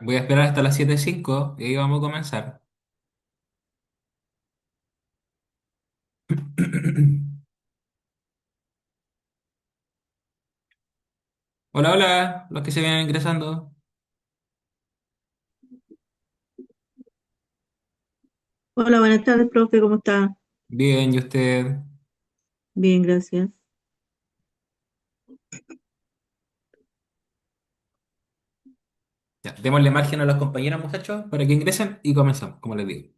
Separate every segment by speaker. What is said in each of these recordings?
Speaker 1: Voy a esperar hasta las 7:05 y ahí vamos a comenzar. Hola, hola, los que se vienen ingresando.
Speaker 2: Hola, buenas tardes, profe, ¿cómo está?
Speaker 1: Bien, ¿y usted?
Speaker 2: Bien, gracias.
Speaker 1: Ya, démosle margen a los compañeros, muchachos, para que ingresen y comenzamos, como les digo.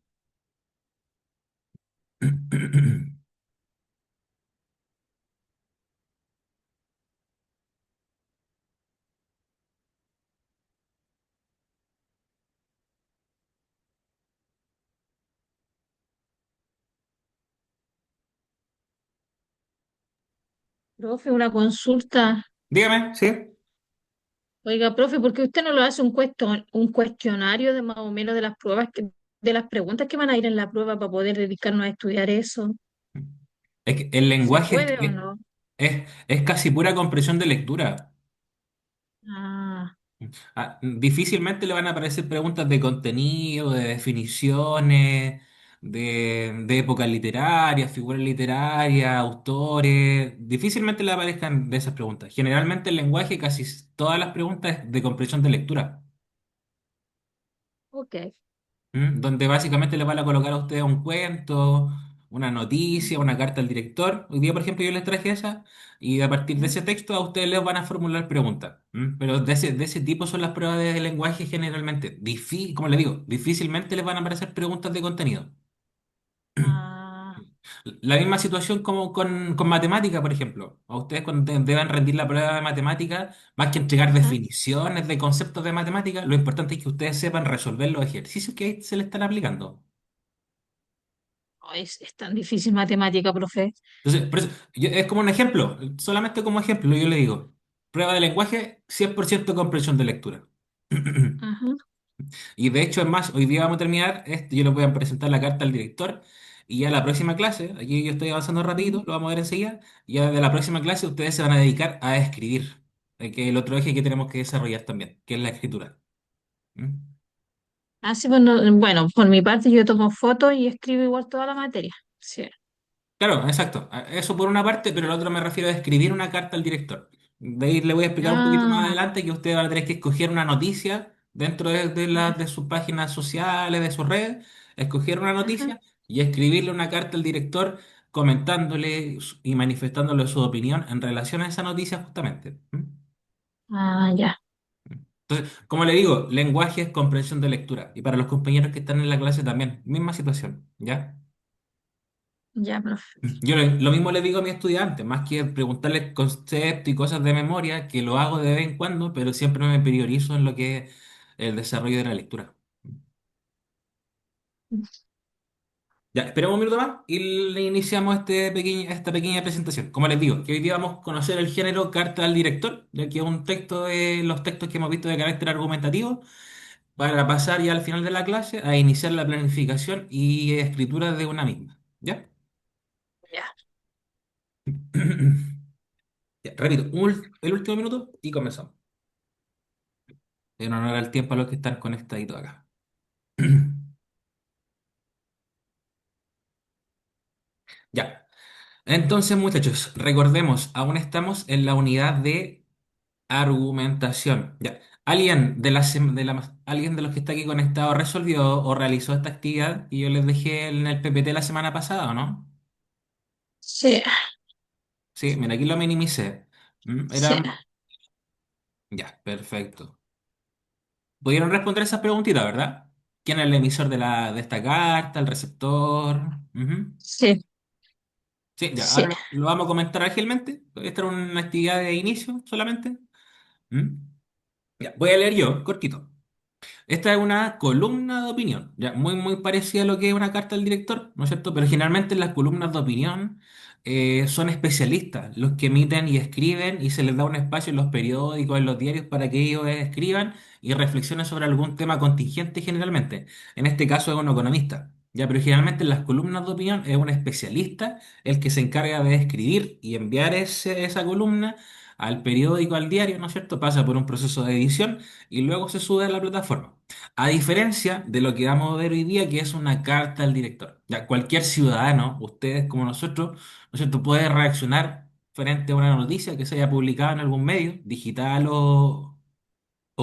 Speaker 2: Profe, una consulta.
Speaker 1: Dígame, ¿sí?
Speaker 2: Oiga, profe, ¿por qué usted no lo hace un cuestionario de más o menos de las pruebas de las preguntas que van a ir en la prueba para poder dedicarnos a estudiar eso?
Speaker 1: Es que el
Speaker 2: ¿Se
Speaker 1: lenguaje
Speaker 2: puede o no?
Speaker 1: es casi pura comprensión de lectura.
Speaker 2: Ah,
Speaker 1: Difícilmente le van a aparecer preguntas de contenido, de definiciones, de épocas literarias, figuras literarias, autores. Difícilmente le aparezcan de esas preguntas. Generalmente el lenguaje, casi todas las preguntas es de comprensión de lectura.
Speaker 2: ok.
Speaker 1: Donde básicamente le van a colocar a ustedes un cuento, una noticia, una carta al director. Hoy día, por ejemplo, yo les traje esa y a partir de
Speaker 2: ¿Ya?
Speaker 1: ese texto a ustedes les van a formular preguntas. Pero de ese tipo son las pruebas de lenguaje generalmente. Como les digo, difícilmente les van a aparecer preguntas de contenido.
Speaker 2: Ah,
Speaker 1: La misma situación como con matemática, por ejemplo. A ustedes cuando deban rendir la prueba de matemática, más que entregar
Speaker 2: ajá.
Speaker 1: definiciones de conceptos de matemática, lo importante es que ustedes sepan resolver los ejercicios que se les están aplicando.
Speaker 2: Ay, es tan difícil matemática, profe.
Speaker 1: Entonces, por eso, es como un ejemplo, solamente como ejemplo, yo le digo, prueba de lenguaje, 100% comprensión de lectura.
Speaker 2: Ajá.
Speaker 1: Y de hecho, es más, hoy día vamos a terminar, yo les voy a presentar la carta al director y ya la próxima clase, aquí yo estoy avanzando rapidito, lo vamos a ver enseguida, y ya de la próxima clase ustedes se van a dedicar a escribir, que es el otro eje que tenemos que desarrollar también, que es la escritura. ¿Mm?
Speaker 2: Así, bueno, bueno, por mi parte yo tomo fotos y escribo igual toda la materia. Sí.
Speaker 1: Claro, exacto. Eso por una parte, pero el otro me refiero a escribir una carta al director. De ahí le voy a explicar un poquito más
Speaker 2: Ah,
Speaker 1: adelante que ustedes van a tener que escoger una noticia dentro de sus páginas sociales, de sus redes, escoger una
Speaker 2: ajá.
Speaker 1: noticia y escribirle una carta al director comentándole y manifestándole su opinión en relación a esa noticia justamente. ¿Mm?
Speaker 2: Ah, ya,
Speaker 1: Entonces, como le digo, lenguaje es comprensión de lectura. Y para los compañeros que están en la clase también, misma situación, ¿ya?
Speaker 2: ya, profe.
Speaker 1: Yo lo mismo le digo a mis estudiantes, más que preguntarles conceptos y cosas de memoria, que lo hago de vez en cuando, pero siempre me priorizo en lo que es el desarrollo de la lectura. Ya, esperemos un minuto más y le iniciamos esta pequeña presentación. Como les digo, que hoy día vamos a conocer el género carta al director, ya que es un texto de los textos que hemos visto de carácter argumentativo, para pasar ya al final de la clase a iniciar la planificación y escritura de una misma. ¿Ya?
Speaker 2: Ya.
Speaker 1: Ya, repito, el último minuto y comenzamos. En honor al tiempo a los que están conectaditos acá. Ya. Entonces, muchachos, recordemos, aún estamos en la unidad de argumentación. Ya. ¿Alguien de los que está aquí conectado resolvió o realizó esta actividad que yo les dejé en el PPT la semana pasada, o no?
Speaker 2: Sí,
Speaker 1: Sí, mira, aquí lo minimicé.
Speaker 2: sí,
Speaker 1: Ya, perfecto. Pudieron responder esas preguntitas, ¿verdad? ¿Quién es el emisor de esta carta, el receptor? Ujú.
Speaker 2: sí,
Speaker 1: Sí, ya,
Speaker 2: sí,
Speaker 1: ahora lo vamos a comentar ágilmente. Esta era una actividad de inicio solamente. ¿Mm? Ya, voy a leer yo, cortito. Esta es una columna de opinión, ya muy parecida a lo que es una carta del director, ¿no es cierto? Pero generalmente las columnas de opinión son especialistas, los que emiten y escriben y se les da un espacio en los periódicos, en los diarios para que ellos escriban y reflexionen sobre algún tema contingente generalmente. En este caso es un economista, ya, pero generalmente en las columnas de opinión es un especialista el que se encarga de escribir y enviar esa columna al periódico, al diario, ¿no es cierto? Pasa por un proceso de edición y luego se sube a la plataforma. A diferencia de lo que vamos a ver hoy día, que es una carta al director. Ya cualquier ciudadano, ustedes como nosotros, ¿no es cierto?, puede reaccionar frente a una noticia que se haya publicado en algún medio, digital o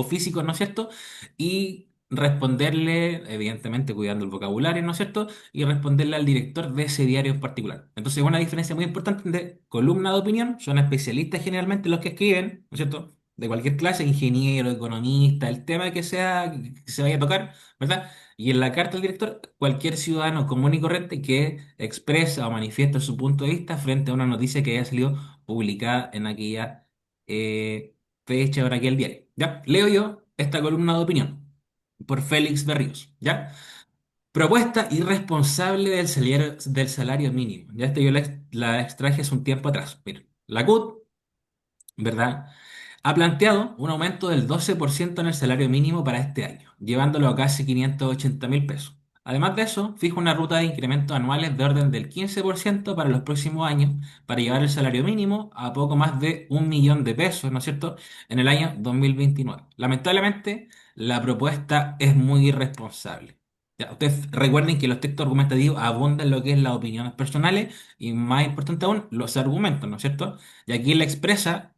Speaker 1: físicos, ¿no es cierto? Y responderle, evidentemente cuidando el vocabulario, ¿no es cierto? Y responderle al director de ese diario en particular. Entonces, una diferencia muy importante de columna de opinión, son especialistas generalmente los que escriben, ¿no es cierto? De cualquier clase, ingeniero, economista, el tema que sea, que se vaya a tocar, ¿verdad? Y en la carta del director, cualquier ciudadano común y corriente que expresa o manifiesta su punto de vista frente a una noticia que haya salido publicada en aquella fecha por aquel diario. ¿Ya? Leo yo esta columna de opinión por Félix Berríos. ¿Ya? Propuesta irresponsable del salario mínimo. Ya esta yo la extraje hace un tiempo atrás. Mira, la CUT, ¿verdad? Ha planteado un aumento del 12% en el salario mínimo para este año, llevándolo a casi 580.000 pesos. Además de eso, fija una ruta de incrementos anuales de orden del 15% para los próximos años, para llevar el salario mínimo a poco más de 1 millón de pesos, ¿no es cierto?, en el año 2029. Lamentablemente, la propuesta es muy irresponsable. Ya, ustedes recuerden que los textos argumentativos abundan en lo que es las opiniones personales y, más importante aún, los argumentos, ¿no es cierto? Y aquí la expresa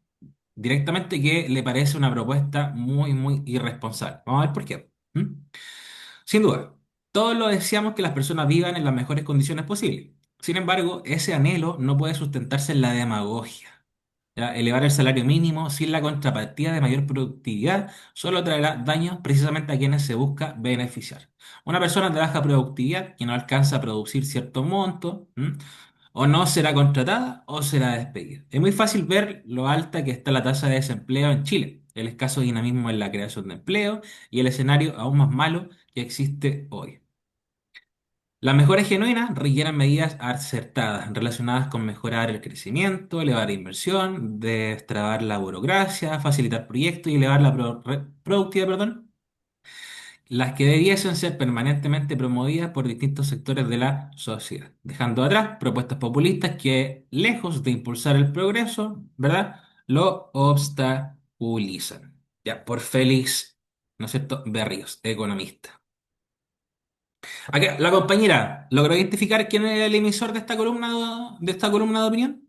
Speaker 1: directamente que le parece una propuesta muy, muy irresponsable. Vamos a ver por qué. ¿Mm? Sin duda, todos lo deseamos que las personas vivan en las mejores condiciones posibles. Sin embargo, ese anhelo no puede sustentarse en la demagogia. ¿Ya? Elevar el salario mínimo sin la contrapartida de mayor productividad solo traerá daños precisamente a quienes se busca beneficiar. Una persona de baja productividad que no alcanza a producir cierto monto, ¿m?, o no será contratada o será despedida. Es muy fácil ver lo alta que está la tasa de desempleo en Chile, el escaso dinamismo en la creación de empleo y el escenario aún más malo que existe hoy. Las mejoras genuinas requieren medidas acertadas relacionadas con mejorar el crecimiento, elevar la inversión, destrabar la burocracia, facilitar proyectos y elevar la productividad, perdón, las que debiesen ser permanentemente promovidas por distintos sectores de la sociedad, dejando atrás propuestas populistas que, lejos de impulsar el progreso, ¿verdad?, lo obstaculizan. Ya, por Félix, ¿no es cierto?, Berríos, economista. Acá, la compañera, ¿logró identificar quién es el emisor de esta columna de opinión?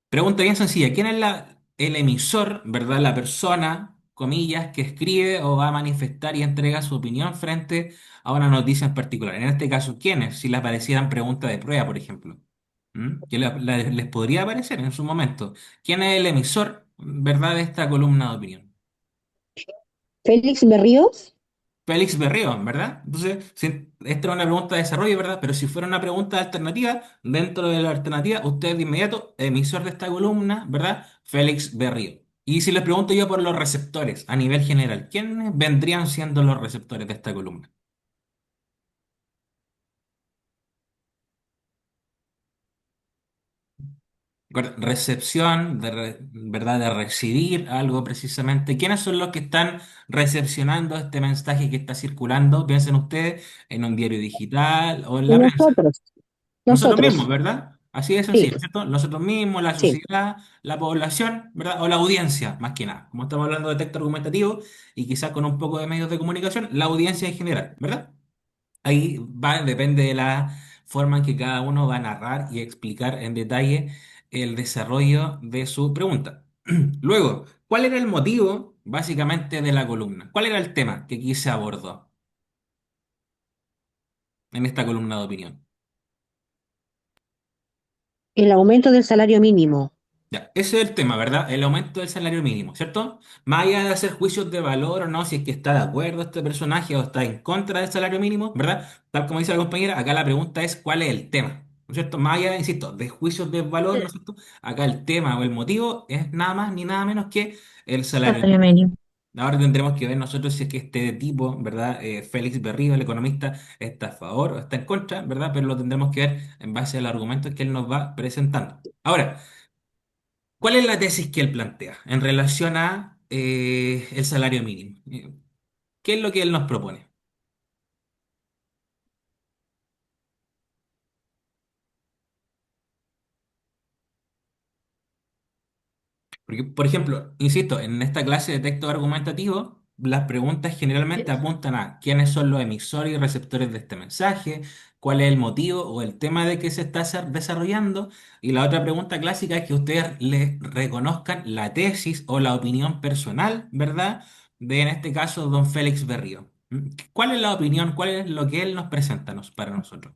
Speaker 1: Pregunta bien sencilla, ¿quién es el emisor, verdad? La persona, comillas, que escribe o va a manifestar y entrega su opinión frente a una noticia en particular. En este caso, ¿quiénes? Si le aparecieran preguntas de prueba, por ejemplo. ¿Mm? ¿Qué les podría aparecer en su momento? ¿Quién es el emisor, verdad, de esta columna de opinión?
Speaker 3: Félix Berríos,
Speaker 1: Félix Berrío, ¿verdad? Entonces, esta es una pregunta de desarrollo, ¿verdad? Pero si fuera una pregunta alternativa, dentro de la alternativa, usted de inmediato, emisor de esta columna, ¿verdad? Félix Berrío. Y si les pregunto yo por los receptores a nivel general, ¿quiénes vendrían siendo los receptores de esta columna? Recepción, ¿verdad? De recibir algo precisamente. ¿Quiénes son los que están recepcionando este mensaje que está circulando? Piensen ustedes en un diario digital o en la prensa.
Speaker 3: nosotros,
Speaker 1: Nosotros mismos,
Speaker 3: nosotros,
Speaker 1: ¿verdad? Así de
Speaker 3: sí,
Speaker 1: sencillo, ¿cierto? Nosotros mismos, la
Speaker 3: sí.
Speaker 1: sociedad, la población, ¿verdad? O la audiencia, más que nada. Como estamos hablando de texto argumentativo y quizás con un poco de medios de comunicación, la audiencia en general, ¿verdad? Ahí va, depende de la forma en que cada uno va a narrar y explicar en detalle el desarrollo de su pregunta. Luego, ¿cuál era el motivo, básicamente, de la columna? ¿Cuál era el tema que aquí se abordó en esta columna de opinión?
Speaker 3: El aumento del salario mínimo.
Speaker 1: Ya, ese es el tema, ¿verdad? El aumento del salario mínimo, ¿cierto? Más allá de hacer juicios de valor o no, si es que está de acuerdo este personaje o está en contra del salario mínimo, ¿verdad? Tal como dice la compañera, acá la pregunta es ¿cuál es el tema? ¿No es cierto? Más allá, insisto, de juicios de valor, ¿no es cierto? Acá el tema o el motivo es nada más ni nada menos que el salario
Speaker 2: Salario
Speaker 1: mínimo.
Speaker 2: mínimo.
Speaker 1: Ahora tendremos que ver nosotros si es que este tipo, ¿verdad? Félix Berrío, el economista, está a favor o está en contra, ¿verdad? Pero lo tendremos que ver en base a los argumentos que él nos va presentando. Ahora, ¿cuál es la tesis que él plantea en relación a el salario mínimo? ¿Qué es lo que él nos propone? Porque, por ejemplo, insisto, en esta clase de texto argumentativo, las preguntas generalmente
Speaker 2: Es-
Speaker 1: apuntan a quiénes son los emisores y receptores de este mensaje, cuál es el motivo o el tema de que se está desarrollando. Y la otra pregunta clásica es que ustedes le reconozcan la tesis o la opinión personal, ¿verdad? De, en este caso, don Félix Berrío. ¿Mm? ¿Cuál es la opinión? ¿Cuál es lo que él nos presenta para nosotros?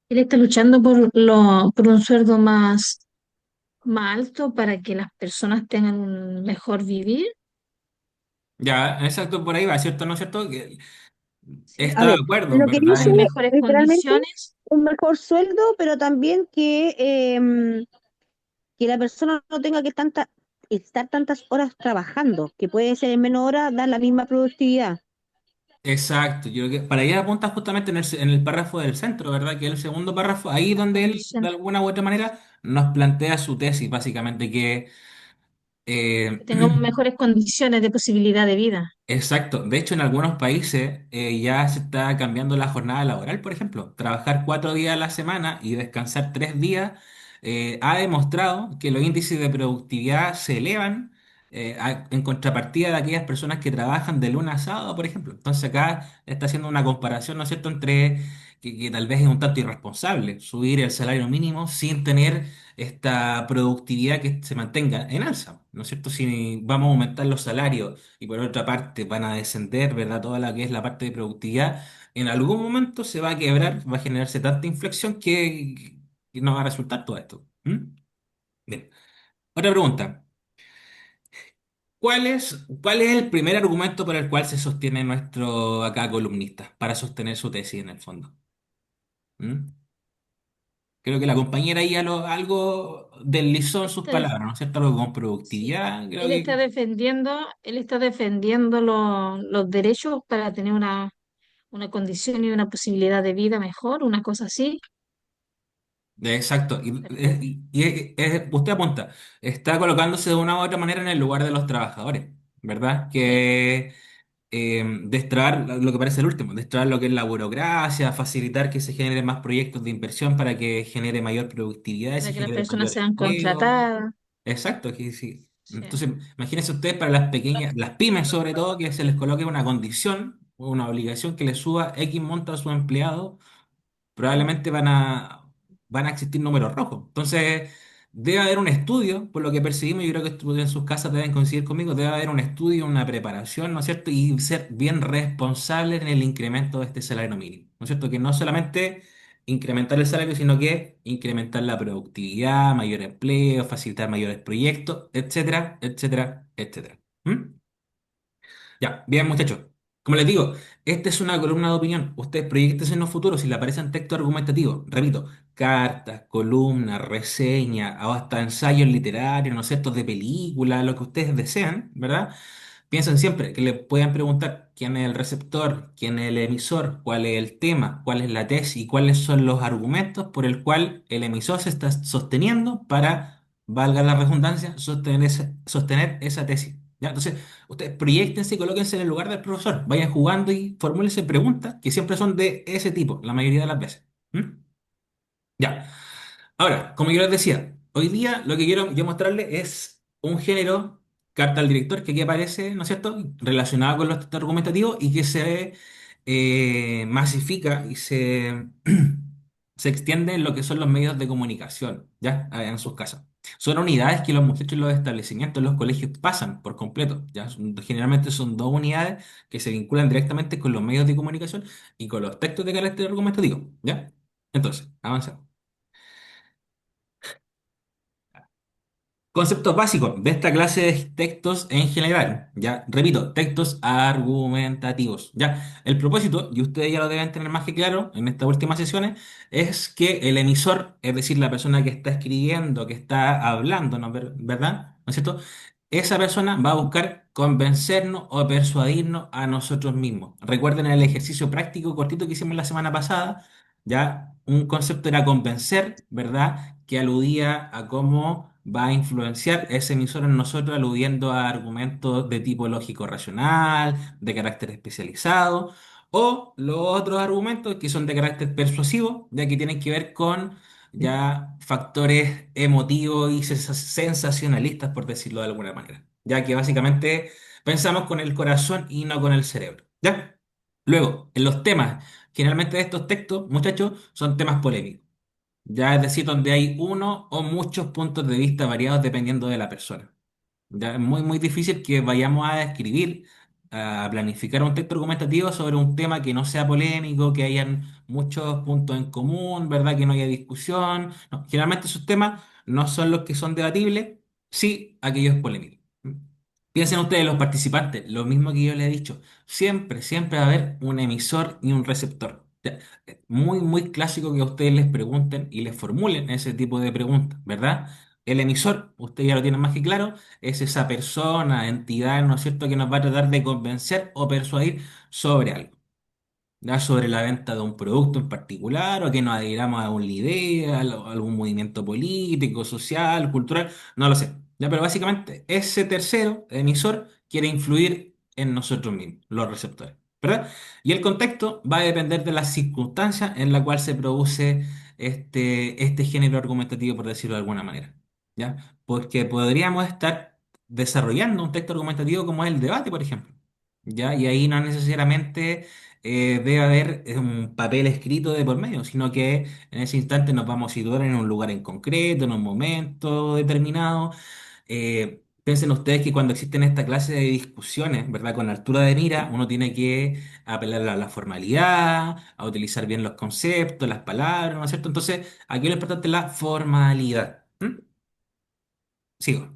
Speaker 2: Él está luchando por un sueldo más alto para que las personas tengan un mejor vivir.
Speaker 1: Ya, exacto, por ahí va, ¿cierto? ¿No es cierto? Que
Speaker 2: Sí.
Speaker 3: A
Speaker 1: está de
Speaker 3: ver,
Speaker 1: acuerdo,
Speaker 3: lo que
Speaker 1: ¿verdad?
Speaker 3: dice
Speaker 2: Tener mejores
Speaker 3: literalmente
Speaker 2: condiciones.
Speaker 3: un mejor sueldo, pero también que la persona no tenga que estar tantas horas trabajando, que puede ser en menos horas dar la misma productividad.
Speaker 1: Exacto, yo creo que para allá apunta justamente en el párrafo del centro, ¿verdad? Que es el segundo párrafo, ahí
Speaker 2: Las
Speaker 1: donde él, de
Speaker 2: condiciones,
Speaker 1: alguna u otra manera, nos plantea su tesis, básicamente, que
Speaker 2: que
Speaker 1: eh,
Speaker 2: tengamos mejores condiciones de posibilidad de vida.
Speaker 1: exacto. De hecho, en algunos países ya se está cambiando la jornada laboral, por ejemplo. Trabajar 4 días a la semana y descansar 3 días ha demostrado que los índices de productividad se elevan en contrapartida de aquellas personas que trabajan de lunes a sábado, por ejemplo. Entonces acá está haciendo una comparación, ¿no es cierto?, entre que tal vez es un tanto irresponsable subir el salario mínimo sin tener esta productividad que se mantenga en alza, ¿no es cierto? Si vamos a aumentar los salarios y por otra parte van a descender, ¿verdad? Toda la que es la parte de productividad, en algún momento se va a quebrar, va a generarse tanta inflexión que no va a resultar todo esto. ¿Mm? Bien. Otra pregunta. ¿Cuál es el primer argumento por el cual se sostiene nuestro acá columnista para sostener su tesis en el fondo? ¿Mm? Creo que la compañera ahí algo deslizó en sus
Speaker 2: Está-
Speaker 1: palabras, ¿no es cierto? Algo con
Speaker 2: Sí,
Speaker 1: productividad, creo que
Speaker 2: él está defendiendo los derechos para tener una condición y una posibilidad de vida mejor, una cosa así.
Speaker 1: exacto.
Speaker 2: ¿Verdad?
Speaker 1: Usted apunta, está colocándose de una u otra manera en el lugar de los trabajadores, ¿verdad?
Speaker 2: Sí,
Speaker 1: Que destrabar lo que parece el último, destrabar lo que es la burocracia, facilitar que se generen más proyectos de inversión para que genere mayor productividad y se
Speaker 2: para que las
Speaker 1: genere
Speaker 2: personas
Speaker 1: mayor
Speaker 2: sean
Speaker 1: empleo.
Speaker 2: contratadas.
Speaker 1: Exacto, que sí.
Speaker 2: Sí,
Speaker 1: Entonces, imagínense ustedes para las pequeñas, las pymes sobre todo, que se les coloque una condición o una obligación que les suba X monto a su empleado probablemente van a existir números rojos. Entonces, debe haber un estudio, por lo que percibimos, yo creo que en sus casas deben coincidir conmigo, debe haber un estudio, una preparación, ¿no es cierto? Y ser bien responsable en el incremento de este salario mínimo, ¿no es cierto? Que no solamente incrementar el salario, sino que incrementar la productividad, mayor empleo, facilitar mayores proyectos, etcétera, etcétera, etcétera. ¿Mm? Ya, bien, muchachos. Como les digo, esta es una columna de opinión. Ustedes proyecten en los futuros si le aparecen textos argumentativos. Repito, cartas, columnas, reseñas, o hasta ensayos literarios, ¿no es cierto?, de películas, lo que ustedes desean, ¿verdad? Piensen siempre que le puedan preguntar quién es el receptor, quién es el emisor, cuál es el tema, cuál es la tesis y cuáles son los argumentos por el cual el emisor se está sosteniendo para, valga la redundancia, sostener esa tesis. ¿Ya? Entonces, ustedes proyéctense y colóquense en el lugar del profesor, vayan jugando y formúlense preguntas que siempre son de ese tipo, la mayoría de las veces. ¿Mm? Ya. Ahora, como yo les decía, hoy día lo que quiero yo mostrarles es un género, carta al director, que aquí aparece, ¿no es cierto?, relacionado con los textos argumentativos y que se masifica y se extiende en lo que son los medios de comunicación, ¿ya? En sus casas. Son unidades que los muchachos en los establecimientos, en los colegios pasan por completo, ¿ya? Generalmente son dos unidades que se vinculan directamente con los medios de comunicación y con los textos de carácter argumentativo, ¿ya? Entonces, avanzamos. Conceptos básicos de esta clase de textos en general, ya, repito, textos argumentativos, ya. El propósito, y ustedes ya lo deben tener más que claro en estas últimas sesiones, es que el emisor, es decir, la persona que está escribiendo, que está hablando, ¿no? ¿Verdad? ¿No es cierto? Esa persona va a buscar convencernos o persuadirnos a nosotros mismos. Recuerden el ejercicio práctico cortito que hicimos la semana pasada, ya un concepto era convencer, ¿verdad? Que aludía a cómo va a influenciar ese emisor en nosotros aludiendo a argumentos de tipo lógico-racional, de carácter especializado, o los otros argumentos que son de carácter persuasivo, ya que tienen que ver con ya factores emotivos y sensacionalistas, por decirlo de alguna manera, ya que básicamente pensamos con el corazón y no con el cerebro, ¿ya? Luego, en los temas, generalmente de estos textos, muchachos, son temas polémicos. Ya es decir, donde hay uno o muchos puntos de vista variados dependiendo de la persona. Ya es muy, muy difícil que vayamos a escribir, a planificar un texto argumentativo sobre un tema que no sea polémico, que hayan muchos puntos en común, ¿verdad? Que no haya discusión. No, generalmente esos temas no son los que son debatibles, sí aquellos polémicos. Piensen ustedes, los participantes, lo mismo que yo les he dicho, siempre, siempre va a haber un emisor y un receptor. Ya, muy, muy clásico que a ustedes les pregunten y les formulen ese tipo de preguntas, ¿verdad? El emisor, ustedes ya lo tienen más que claro, es esa persona, entidad, ¿no es cierto?, que nos va a tratar de convencer o persuadir sobre algo, ya sobre la venta de un producto en particular o que nos adhiramos a una idea, a algún movimiento político, social, cultural, no lo sé. Ya, pero básicamente ese tercero, emisor, quiere influir en nosotros mismos, los receptores, ¿verdad? Y el contexto va a depender de las circunstancias en la cual se produce este género argumentativo, por decirlo de alguna manera, ¿ya? Porque podríamos estar desarrollando un texto argumentativo como es el debate, por ejemplo, ¿ya? Y ahí no necesariamente debe haber un papel escrito de por medio, sino que en ese instante nos vamos a situar en un lugar en concreto, en un momento determinado. Piensen ustedes que cuando existen esta clase de discusiones, ¿verdad? Con altura de mira, uno tiene que apelar a la formalidad, a utilizar bien los conceptos, las palabras, ¿no es cierto? Entonces, aquí lo importante es la formalidad. ¿Mm? Sigo.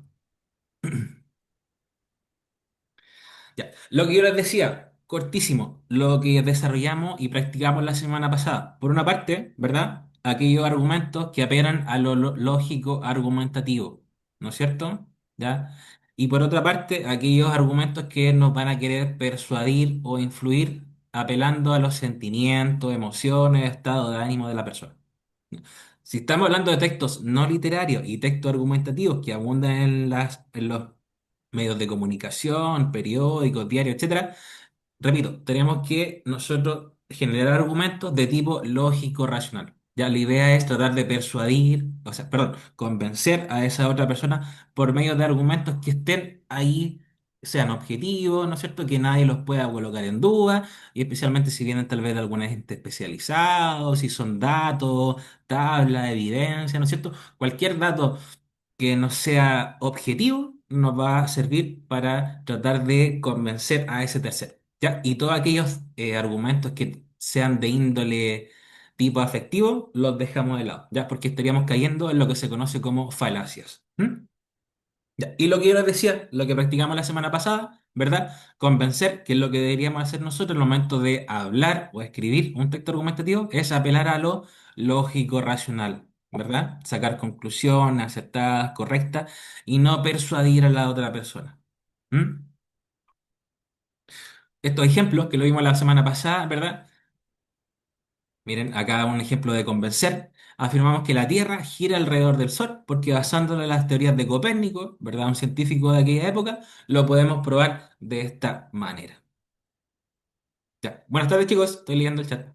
Speaker 1: Ya. Lo que yo les decía, cortísimo, lo que desarrollamos y practicamos la semana pasada. Por una parte, ¿verdad? Aquellos argumentos que apelan a lo lógico argumentativo, ¿no es cierto? ¿Ya? Y por otra parte, aquellos argumentos que nos van a querer persuadir o influir apelando a los sentimientos, emociones, estado de ánimo de la persona. Si estamos hablando de textos no literarios y textos argumentativos que abundan en los medios de comunicación, periódicos, diarios, etcétera, repito, tenemos que nosotros generar argumentos de tipo lógico-racional. Ya la idea es tratar de persuadir, o sea, perdón, convencer a esa otra persona por medio de argumentos que estén ahí, sean objetivos, ¿no es cierto? Que nadie los pueda colocar en duda, y especialmente si vienen tal vez de algún ente especializado, si son datos, tabla, evidencia, ¿no es cierto? Cualquier dato que no sea objetivo nos va a servir para tratar de convencer a ese tercero, ¿ya? Y todos aquellos argumentos que sean de índole tipo afectivo, los dejamos de lado, ¿ya? Porque estaríamos cayendo en lo que se conoce como falacias. ¿Mm? Ya. Y lo que yo les decía, lo que practicamos la semana pasada, ¿verdad? Convencer que lo que deberíamos hacer nosotros en el momento de hablar o escribir un texto argumentativo es apelar a lo lógico, racional, ¿verdad? Sacar conclusiones acertadas, correctas y no persuadir a la otra persona. ¿Mm? Estos ejemplos que lo vimos la semana pasada, ¿verdad? Miren, acá un ejemplo de convencer. Afirmamos que la Tierra gira alrededor del Sol porque basándole en las teorías de Copérnico, ¿verdad? Un científico de aquella época, lo podemos probar de esta manera. Ya. Buenas tardes, chicos. Estoy leyendo el chat.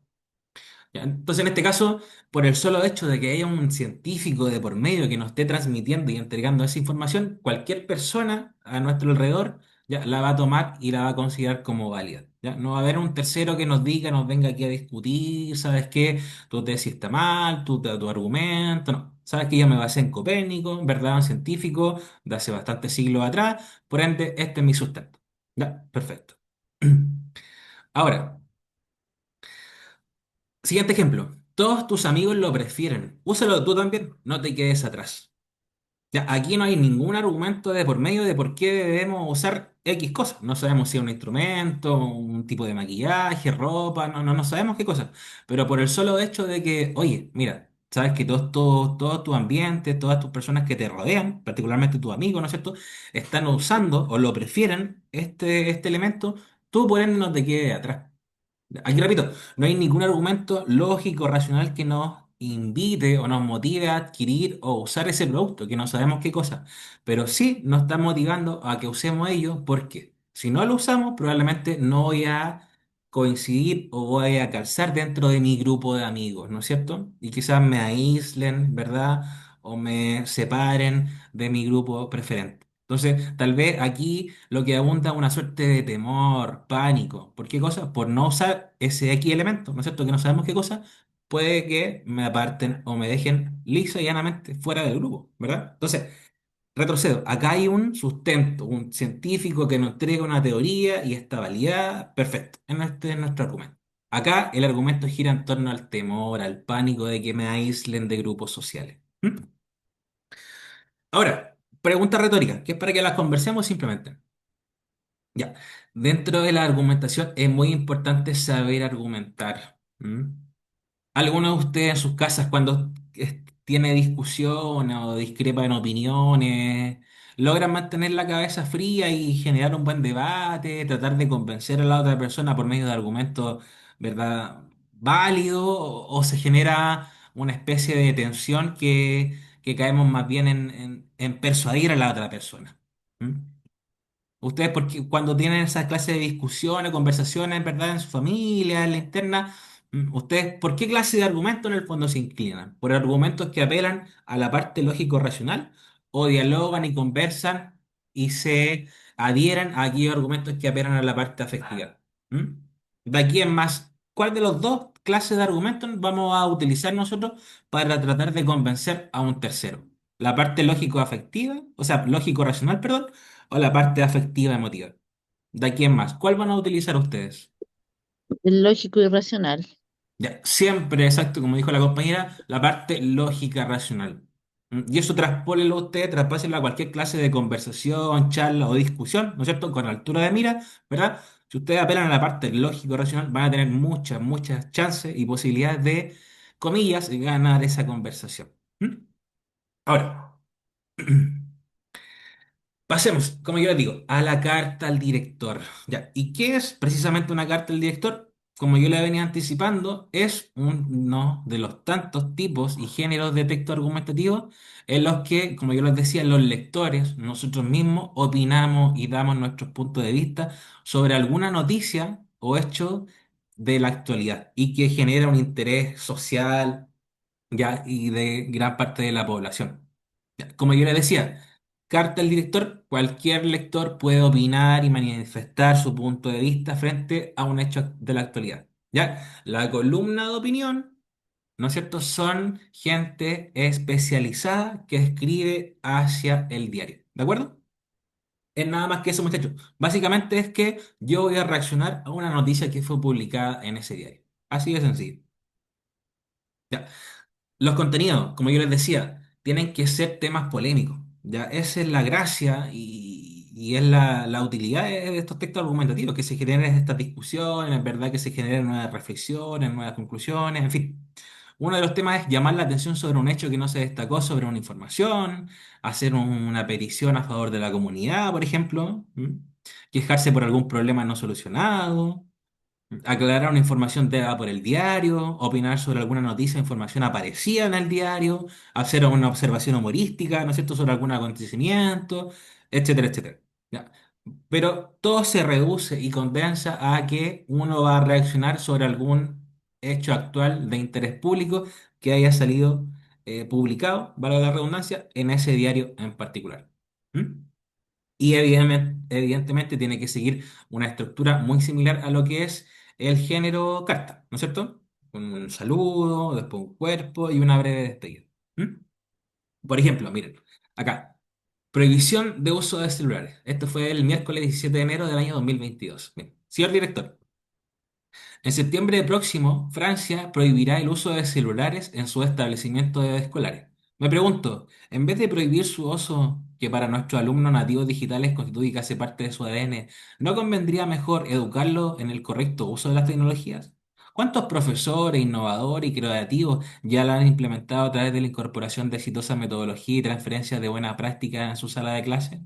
Speaker 1: Ya, entonces, en este caso, por el solo hecho de que haya un científico de por medio que nos esté transmitiendo y entregando esa información, cualquier persona a nuestro alrededor ya la va a tomar y la va a considerar como válida. Ya, no va a haber un tercero que nos diga, nos venga aquí a discutir, ¿sabes qué? Tu tesis está mal, tu argumento, no. Sabes que yo me basé en Copérnico, ¿verdad? Un científico de hace bastantes siglos atrás, por ende, este es mi sustento. Ya, perfecto. Ahora. Siguiente ejemplo. Todos tus amigos lo prefieren. Úsalo tú también. No te quedes atrás. Ya, aquí no hay ningún argumento de por medio de por qué debemos usar X cosas. No sabemos si es un instrumento, un tipo de maquillaje, ropa, no sabemos qué cosa. Pero por el solo hecho de que, oye, mira, sabes que todo tu ambiente, todas tus personas que te rodean, particularmente tus amigos, ¿no es cierto?, están usando o lo prefieren este elemento, tú por ende no te quedes atrás. Aquí repito, no hay ningún argumento lógico, racional que nos invite o nos motive a adquirir o usar ese producto, que no sabemos qué cosa, pero sí nos está motivando a que usemos ello, porque si no lo usamos, probablemente no voy a coincidir o voy a calzar dentro de mi grupo de amigos, ¿no es cierto? Y quizás me aíslen, ¿verdad? O me separen de mi grupo preferente. Entonces, tal vez aquí lo que abunda es una suerte de temor, pánico. ¿Por qué cosa? Por no usar ese X elemento, ¿no es cierto? Que no sabemos qué cosa, puede que me aparten o me dejen lisa y llanamente fuera del grupo, ¿verdad? Entonces, retrocedo. Acá hay un sustento, un científico que nos entrega una teoría y está validada. Perfecto. Este es nuestro argumento. Acá el argumento gira en torno al temor, al pánico de que me aíslen de grupos sociales. ¿Mm? Ahora, pregunta retórica, que es para que las conversemos simplemente. Ya, dentro de la argumentación es muy importante saber argumentar. ¿Mm? ¿Alguno de ustedes en sus casas cuando tiene discusiones o discrepa en opiniones, logran mantener la cabeza fría y generar un buen debate, tratar de convencer a la otra persona por medio de argumentos, ¿verdad? Válidos o se genera una especie de tensión que caemos más bien en persuadir a la otra persona? ¿Mm? Ustedes, porque cuando tienen esas clases de discusiones, conversaciones, ¿verdad? En su familia, en la interna, ustedes, ¿por qué clase de argumentos en el fondo se inclinan? ¿Por argumentos que apelan a la parte lógico-racional? ¿O dialogan y conversan y se adhieren a aquellos argumentos que apelan a la parte afectiva? ¿Mm? De aquí en más, ¿cuál de los dos clases de argumentos vamos a utilizar nosotros para tratar de convencer a un tercero? ¿La parte lógico-afectiva? O sea, lógico-racional, perdón, o la parte afectiva emotiva. ¿De aquí en más? ¿Cuál van a utilizar ustedes?
Speaker 4: El lógico y racional.
Speaker 1: Ya, siempre, exacto, como dijo la compañera, la parte lógica racional. Y eso traspólelo usted, traspáselo a cualquier clase de conversación, charla o discusión, ¿no es cierto? Con altura de mira, ¿verdad? Si ustedes apelan a la parte lógico racional, van a tener muchas, muchas chances y posibilidades de, comillas, ganar esa conversación. ¿Mm? Ahora. Pasemos, como yo les digo, a la carta al director. Ya, ¿y qué es precisamente una carta al director? Como yo le venía anticipando, es uno de los tantos tipos y géneros de texto argumentativo en los que, como yo les decía, los lectores, nosotros mismos, opinamos y damos nuestros puntos de vista sobre alguna noticia o hecho de la actualidad y que genera un interés social, ya, y de gran parte de la población. Ya, como yo le decía, carta al director, cualquier lector puede opinar y manifestar su punto de vista frente a un hecho de la actualidad. ¿Ya? La columna de opinión, ¿no es cierto? Son gente especializada que escribe hacia el diario. ¿De acuerdo? Es nada más que eso, muchachos. Básicamente es que yo voy a reaccionar a una noticia que fue publicada en ese diario. Así de sencillo. ¿Ya? Los contenidos, como yo les decía, tienen que ser temas polémicos. Ya, esa es la gracia y es la utilidad de estos textos argumentativos, que se generen estas discusiones, en verdad que se generen nuevas reflexiones, nuevas conclusiones, en fin. Uno de los temas es llamar la atención sobre un hecho que no se destacó sobre una información, hacer una petición a favor de la comunidad, por ejemplo, quejarse por algún problema no solucionado, aclarar una información dada por el diario, opinar sobre alguna noticia o información aparecida en el diario, hacer una observación humorística, ¿no es cierto?, sobre algún acontecimiento, etcétera, etcétera. Ya. Pero todo se reduce y condensa a que uno va a reaccionar sobre algún hecho actual de interés público que haya salido publicado, valga la redundancia, en ese diario en particular. ¿Mm? Y evidentemente tiene que seguir una estructura muy similar a lo que es el género carta, ¿no es cierto? Con un saludo, después un cuerpo y una breve despedida. ¿Mm? Por ejemplo, miren, acá, prohibición de uso de celulares. Esto fue el miércoles 17 de enero del año 2022. Bien. Señor director, en septiembre próximo, Francia prohibirá el uso de celulares en sus establecimientos escolares. Me pregunto, en vez de prohibir su uso, que para nuestros alumnos nativos digitales constituye casi parte de su ADN, ¿no convendría mejor educarlos en el correcto uso de las tecnologías? ¿Cuántos profesores innovadores y creativos ya la han implementado a través de la incorporación de exitosas metodologías y transferencias de buena práctica en su sala de clase?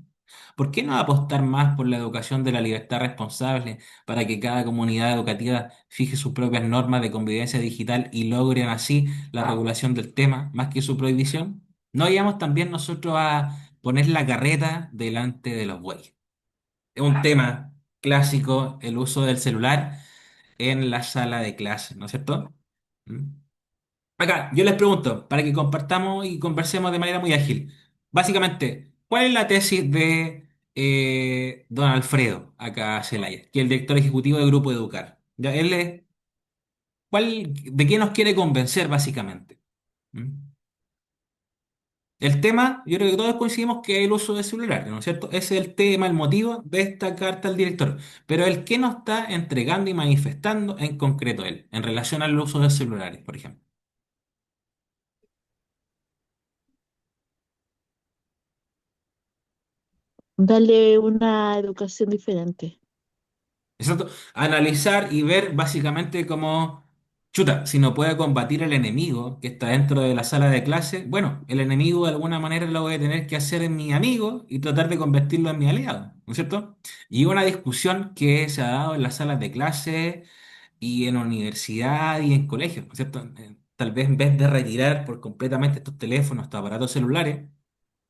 Speaker 1: ¿Por qué no apostar más por la educación de la libertad responsable para que cada comunidad educativa fije sus propias normas de convivencia digital y logren así la regulación del tema más que su prohibición? ¿No vayamos también nosotros a poner la carreta delante de los bueyes? Es un tema clásico el uso del celular en la sala de clase, ¿no es cierto? ¿Mm? Acá, yo les pregunto, para que compartamos y conversemos de manera muy ágil. Básicamente, ¿cuál es la tesis de don Alfredo, acá Celaya, que es el director ejecutivo del Grupo Educar? Ya, ¿de qué nos quiere convencer, básicamente? ¿Mm? El tema, yo creo que todos coincidimos que es el uso de celulares, ¿no es cierto? Ese es el tema, el motivo de esta carta al director. Pero el que nos está entregando y manifestando en concreto él, en relación al uso de celulares, por ejemplo.
Speaker 4: Darle una educación diferente.
Speaker 1: Exacto. Analizar y ver básicamente cómo, chuta, si no puede combatir el enemigo que está dentro de la sala de clase, bueno, el enemigo de alguna manera lo voy a tener que hacer en mi amigo y tratar de convertirlo en mi aliado, ¿no es cierto? Y una discusión que se ha dado en las salas de clase y en universidad y en colegios, ¿no es cierto? Tal vez en vez de retirar por completamente estos teléfonos, estos aparatos celulares,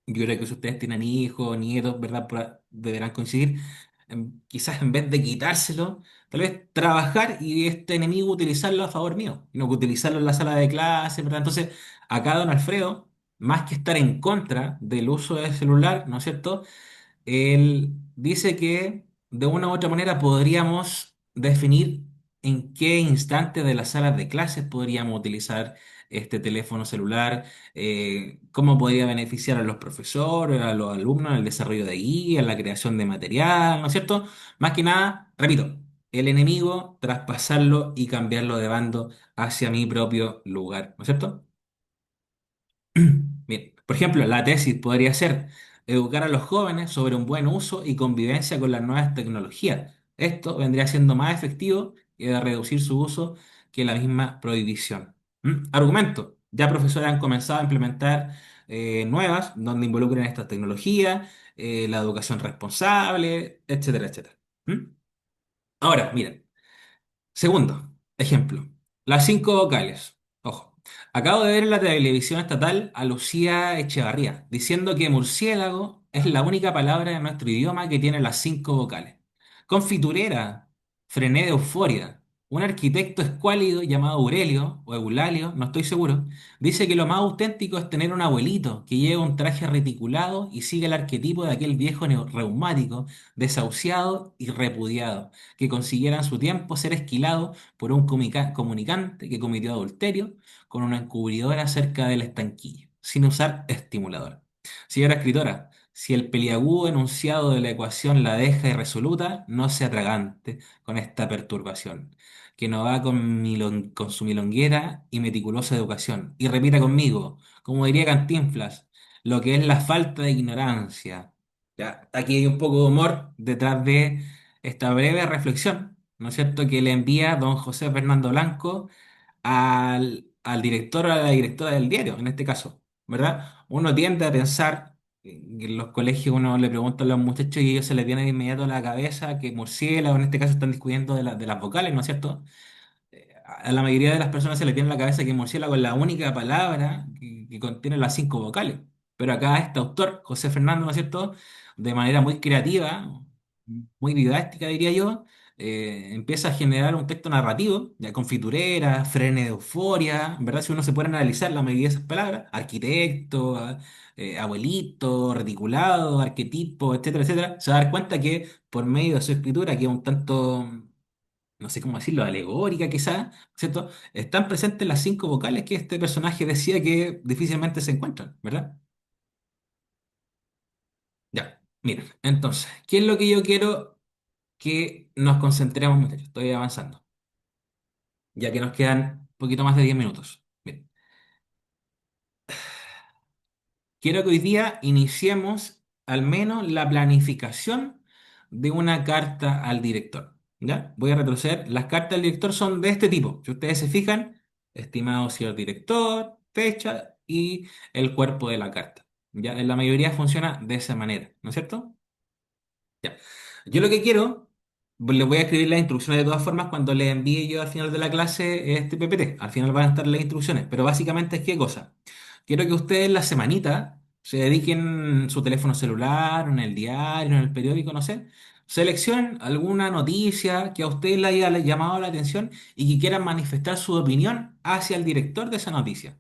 Speaker 1: yo creo que si ustedes tienen hijos, nietos, ¿verdad? Deberán coincidir. Quizás en vez de quitárselo, tal vez trabajar y este enemigo utilizarlo a favor mío, y no que utilizarlo en la sala de clase, ¿verdad? Entonces, acá don Alfredo, más que estar en contra del uso del celular, ¿no es cierto? Él dice que de una u otra manera podríamos definir en qué instante de las salas de clases podríamos utilizar este teléfono celular, cómo podría beneficiar a los profesores, a los alumnos en el desarrollo de guía, en la creación de material, ¿no es cierto? Más que nada, repito, el enemigo, traspasarlo y cambiarlo de bando hacia mi propio lugar, ¿no es cierto? Bien, por ejemplo, la tesis podría ser educar a los jóvenes sobre un buen uso y convivencia con las nuevas tecnologías. Esto vendría siendo más efectivo y de reducir su uso que la misma prohibición. Argumento. Ya profesores han comenzado a implementar nuevas donde involucren estas tecnologías, la educación responsable, etcétera, etcétera. ¿Mm? Ahora, miren. Segundo, ejemplo, las cinco vocales. Ojo, acabo de ver en la televisión estatal a Lucía Echevarría diciendo que murciélago es la única palabra de nuestro idioma que tiene las cinco vocales. Confiturera, frené de euforia. Un arquitecto escuálido llamado Aurelio o Eulalio, no estoy seguro, dice que lo más auténtico es tener un abuelito que lleva un traje reticulado y sigue el arquetipo de aquel viejo reumático, desahuciado y repudiado que consiguiera en su tiempo ser esquilado por un comunicante que cometió adulterio con una encubridora cerca del estanquillo, sin usar estimulador. Señora escritora, si el peliagudo enunciado de la ecuación la deja irresoluta, no sea tragante con esta perturbación, que no va con, con su milonguera y meticulosa educación. Y repita conmigo, como diría Cantinflas, lo que es la falta de ignorancia. Ya, aquí hay un poco de humor detrás de esta breve reflexión, ¿no es cierto?, que le envía don José Fernando Blanco al director o a la directora del diario, en este caso, ¿verdad? Uno tiende a pensar, que en los colegios uno le pregunta a los muchachos y ellos se les viene de inmediato a la cabeza que murciélago, en este caso están discutiendo de las vocales, ¿no es cierto? A la mayoría de las personas se le tiene en la cabeza que murciélago es la única palabra que contiene las cinco vocales. Pero acá este autor, José Fernando, ¿no es cierto?, de manera muy creativa, muy didáctica, diría yo, empieza a generar un texto narrativo, ya confiturera, frene de euforia, ¿verdad? Si uno se puede analizar la mayoría de esas palabras, arquitecto, abuelito, reticulado, arquetipo, etcétera, etcétera, se va a dar cuenta que por medio de su escritura, que es un tanto no sé cómo decirlo, alegórica quizá, ¿cierto? Están presentes las cinco vocales que este personaje decía que difícilmente se encuentran, ¿verdad? Ya, miren, entonces, ¿qué es lo que yo quiero que nos concentremos, muchachos? Estoy avanzando, ya que nos quedan un poquito más de 10 minutos. Bien, quiero que hoy día iniciemos al menos la planificación de una carta al director. ¿Ya? Voy a retroceder. Las cartas al director son de este tipo. Si ustedes se fijan, estimado señor director, fecha y el cuerpo de la carta. ¿Ya? En la mayoría funciona de esa manera, ¿no es cierto? Ya. Yo lo que quiero, pues, les voy a escribir las instrucciones de todas formas cuando les envíe yo al final de la clase este PPT. Al final van a estar las instrucciones, pero básicamente es qué cosa. Quiero que ustedes la semanita se dediquen su teléfono celular, en el diario, en el periódico, no sé. Seleccionen alguna noticia que a ustedes le haya llamado la atención y que quieran manifestar su opinión hacia el director de esa noticia,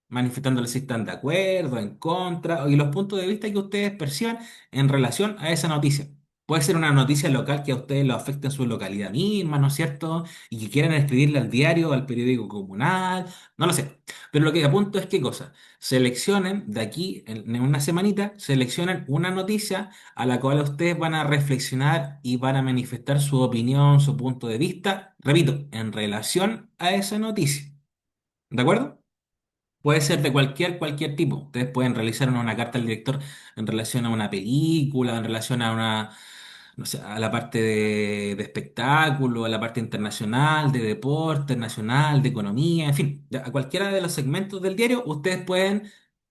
Speaker 1: manifestándole si están de acuerdo, en contra, y los puntos de vista que ustedes perciban en relación a esa noticia. Puede ser una noticia local que a ustedes lo afecte en su localidad misma, ¿no es cierto? Y que quieran escribirle al diario, al periódico comunal, no lo sé. Pero lo que apunto es qué cosa. Seleccionen de aquí, en una semanita, seleccionen una noticia a la cual ustedes van a reflexionar y van a manifestar su opinión, su punto de vista, repito, en relación a esa noticia. ¿De acuerdo? Puede ser de cualquier tipo. Ustedes pueden realizar una carta al director en relación a una película, en relación a una, no sé, a la parte de espectáculo, a la parte internacional, de deporte, nacional, de economía, en fin, ya, a cualquiera de los segmentos del diario, ustedes pueden,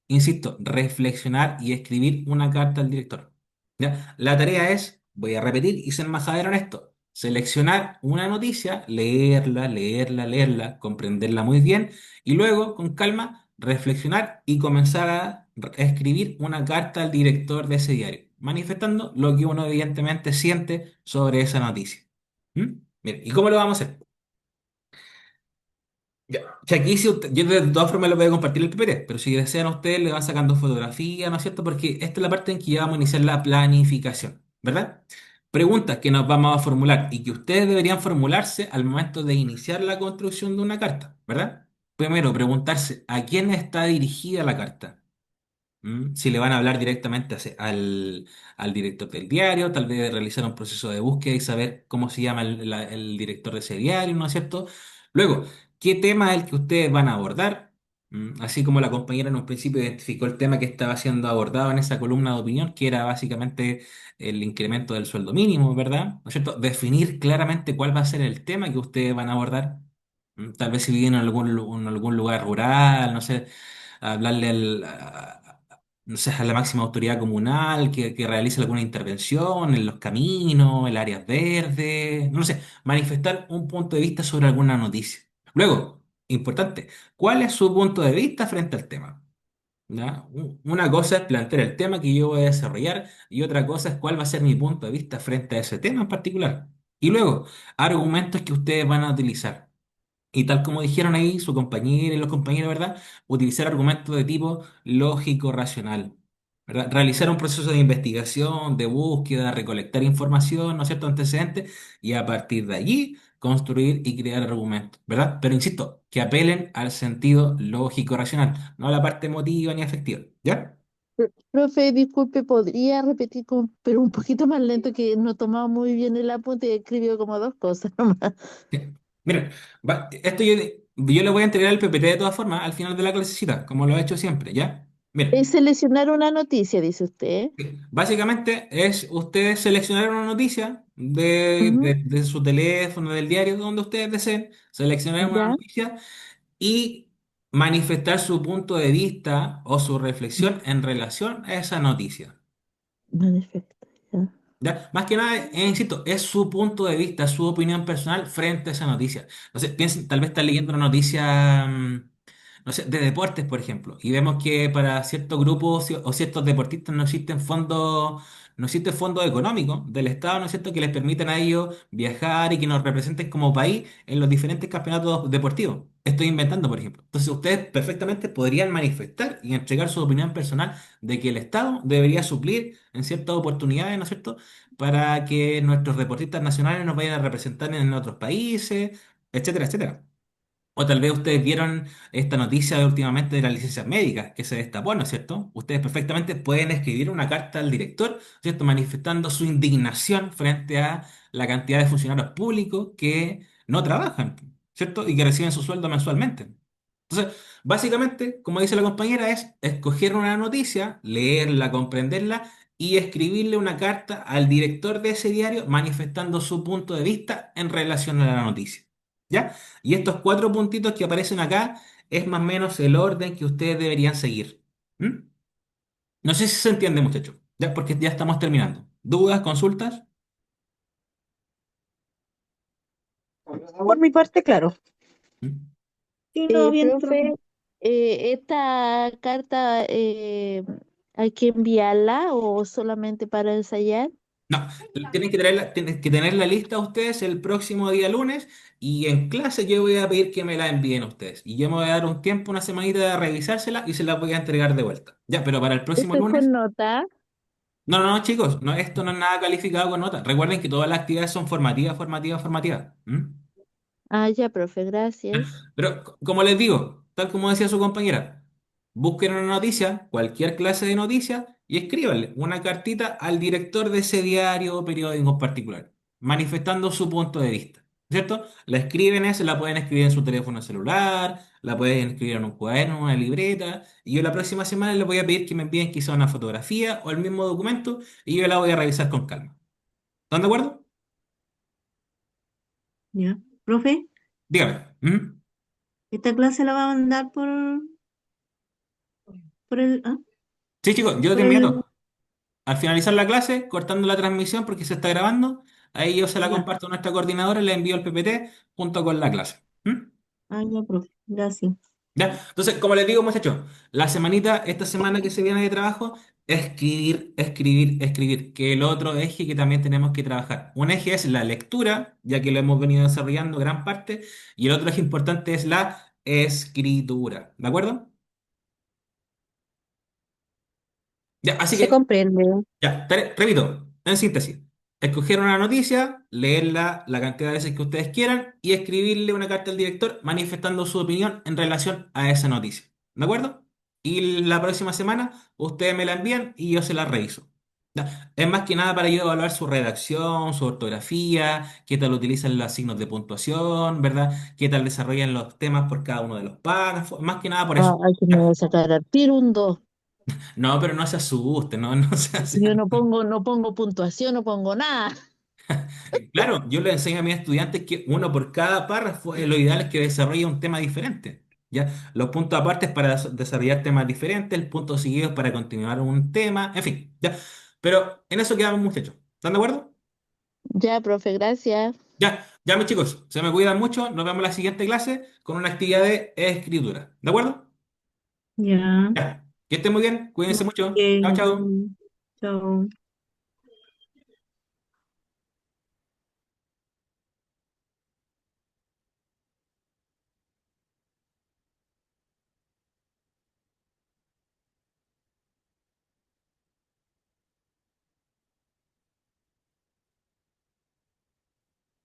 Speaker 1: insisto, reflexionar y escribir una carta al director. ¿Ya? La tarea es, voy a repetir y ser majadero en esto. Seleccionar una noticia, leerla, comprenderla muy bien y luego, con calma, reflexionar y comenzar a escribir una carta al director de ese diario, manifestando lo que uno evidentemente siente sobre esa noticia. ¿Mm? Bien, ¿y cómo lo vamos a hacer? Ya. Que aquí si yo de todas formas lo voy a compartir el PPT, pero si desean ustedes le van sacando fotografía, ¿no es cierto? Porque esta es la parte en que ya vamos a iniciar la planificación, ¿verdad? Preguntas que nos vamos a formular y que ustedes deberían formularse al momento de iniciar la construcción de una carta, ¿verdad? Primero, preguntarse a quién está dirigida la carta. Si le van a hablar directamente al director del diario, tal vez realizar un proceso de búsqueda y saber cómo se llama el director de ese diario, ¿no es cierto? Luego, ¿qué tema es el que ustedes van a abordar? Así como la compañera en un principio identificó el tema que estaba siendo abordado en esa columna de opinión, que era básicamente el incremento del sueldo mínimo, ¿verdad? ¿No es cierto? Definir claramente cuál va a ser el tema que ustedes van a abordar. Tal vez si viven en algún lugar rural, no sé, hablarle no sé, a la máxima autoridad comunal que realice alguna intervención en los caminos, en las áreas verdes, no lo sé, manifestar un punto de vista sobre alguna noticia. Luego, importante, ¿cuál es su punto de vista frente al tema? ¿Ya? Una cosa es plantear el tema que yo voy a desarrollar y otra cosa es cuál va a ser mi punto de vista frente a ese tema en particular. Y luego, argumentos que ustedes van a utilizar. Y tal como dijeron ahí su compañera y los compañeros, ¿verdad? Utilizar argumentos de tipo lógico, racional, ¿verdad? Realizar un proceso de investigación, de búsqueda, recolectar información, ¿no es cierto?, antecedentes, y a partir de allí construir y crear argumentos, ¿verdad? Pero insisto, que apelen al sentido lógico, racional, no a la parte emotiva ni afectiva, ¿ya?
Speaker 4: Profe, disculpe, ¿podría repetir pero un poquito más lento que no tomaba muy bien el apunte y escribió como dos cosas nomás?
Speaker 1: Sí. Miren, esto yo le voy a entregar el PPT de todas formas al final de la clasecita, como lo he hecho siempre, ¿ya?
Speaker 4: Es
Speaker 1: Miren.
Speaker 4: seleccionar una noticia, dice usted.
Speaker 1: Básicamente es ustedes seleccionar una noticia
Speaker 4: Ujú.
Speaker 1: de su teléfono, del diario, donde ustedes deseen, seleccionar una
Speaker 4: Ya,
Speaker 1: noticia y manifestar su punto de vista o su reflexión en relación a esa noticia.
Speaker 4: manifiesto, ya.
Speaker 1: ¿Ya? Más que nada, insisto, es su punto de vista, su opinión personal frente a esa noticia. No sé, piensen, tal vez están leyendo una noticia, no sé, de deportes, por ejemplo, y vemos que para ciertos grupos o ciertos deportistas no existe fondo económico del Estado, ¿no es cierto?, que les permitan a ellos viajar y que nos representen como país en los diferentes campeonatos deportivos. Estoy inventando, por ejemplo. Entonces, ustedes perfectamente podrían manifestar y entregar su opinión personal de que el Estado debería suplir en ciertas oportunidades, ¿no es cierto?, para que nuestros deportistas nacionales nos vayan a representar en otros países, etcétera, etcétera. O tal vez ustedes vieron esta noticia de últimamente de las licencias médicas que se destapó, ¿no es cierto? Ustedes perfectamente pueden escribir una carta al director, ¿cierto? Manifestando su indignación frente a la cantidad de funcionarios públicos que no trabajan, ¿cierto? Y que reciben su sueldo mensualmente. Entonces, básicamente, como dice la compañera, es escoger una noticia, leerla, comprenderla y escribirle una carta al director de ese diario manifestando su punto de vista en relación a la noticia. ¿Ya? Y estos cuatro puntitos que aparecen acá es más o menos el orden que ustedes deberían seguir. ¿Mm? No sé si se entiende, muchachos, ya porque ya estamos terminando. ¿Dudas, consultas?
Speaker 3: Por mi parte, claro.
Speaker 1: ¿Mm?
Speaker 3: Sí, no, bien, profe.
Speaker 4: Profe, ¿esta carta hay que enviarla o solamente para ensayar?
Speaker 1: No, tienen que tener la lista ustedes el próximo día lunes y en clase yo voy a pedir que me la envíen ustedes. Y yo me voy a dar un tiempo, una semanita de revisársela y se la voy a entregar de vuelta. Ya, pero para el próximo
Speaker 4: ¿Esto es
Speaker 1: lunes.
Speaker 4: con nota?
Speaker 1: No, no, no, chicos, no, esto no es nada calificado con nota. Recuerden que todas las actividades son formativas, formativas, formativas. ¿Mm?
Speaker 4: Ah, ya, profe, gracias.
Speaker 1: Pero como les digo, tal como decía su compañera, busquen una noticia, cualquier clase de noticia, y escríbanle una cartita al director de ese diario o periódico en particular, manifestando su punto de vista. ¿Cierto? La escriben esa, la pueden escribir en su teléfono celular, la pueden escribir en un cuaderno, en una libreta, y yo la próxima semana les voy a pedir que me envíen quizá una fotografía o el mismo documento, y yo la voy a revisar con calma. ¿Están de acuerdo?
Speaker 3: Ya. Profe,
Speaker 1: Dígame. ¿Mm?
Speaker 3: esta clase la va a mandar por el,
Speaker 1: Sí, chicos, yo te
Speaker 3: por
Speaker 1: envío
Speaker 3: el,
Speaker 1: todo. Al finalizar la clase, cortando la transmisión porque se está grabando, ahí yo se la
Speaker 3: ya.
Speaker 1: comparto a nuestra coordinadora y le envío el PPT junto con la clase. ¿Mm?
Speaker 3: Ya, profe. Gracias.
Speaker 1: ¿Ya? Entonces, como les digo, muchachos, la semanita, esta semana que se viene de trabajo, escribir, escribir, escribir, que el otro eje que también tenemos que trabajar. Un eje es la lectura, ya que lo hemos venido desarrollando gran parte, y el otro eje importante es la escritura. ¿De acuerdo? Ya, así
Speaker 3: Se
Speaker 1: que
Speaker 3: comprende.
Speaker 1: ya, repito, en síntesis, escoger una noticia, leerla la cantidad de veces que ustedes quieran y escribirle una carta al director manifestando su opinión en relación a esa noticia. ¿De acuerdo? Y la próxima semana ustedes me la envían y yo se la reviso. Ya, es más que nada para yo evaluar su redacción, su ortografía, qué tal utilizan los signos de puntuación, ¿verdad? Qué tal desarrollan los temas por cada uno de los párrafos, más que nada por
Speaker 4: Ah,
Speaker 1: eso.
Speaker 4: hay que me voy
Speaker 1: Ya.
Speaker 4: a sacar al tiro un 2.
Speaker 1: No, pero no se asuste, no, no se hace.
Speaker 4: Yo no pongo puntuación, no pongo nada.
Speaker 1: Claro, yo le enseño a mis estudiantes que uno por cada párrafo, lo ideal es que desarrolle un tema diferente. ¿Ya? Los puntos aparte es para desarrollar temas diferentes, el punto seguido es para continuar un tema, en fin, ¿ya? Pero en eso quedamos, muchachos. ¿Están de acuerdo?
Speaker 4: Ya, profe, gracias.
Speaker 1: Ya, ya, mis chicos, se me cuidan mucho. Nos vemos en la siguiente clase con una actividad de escritura. ¿De acuerdo?
Speaker 3: Ya.
Speaker 1: Ya. Que estén muy bien, cuídense mucho.
Speaker 3: Ok.
Speaker 1: Chao, chao.
Speaker 3: Chao.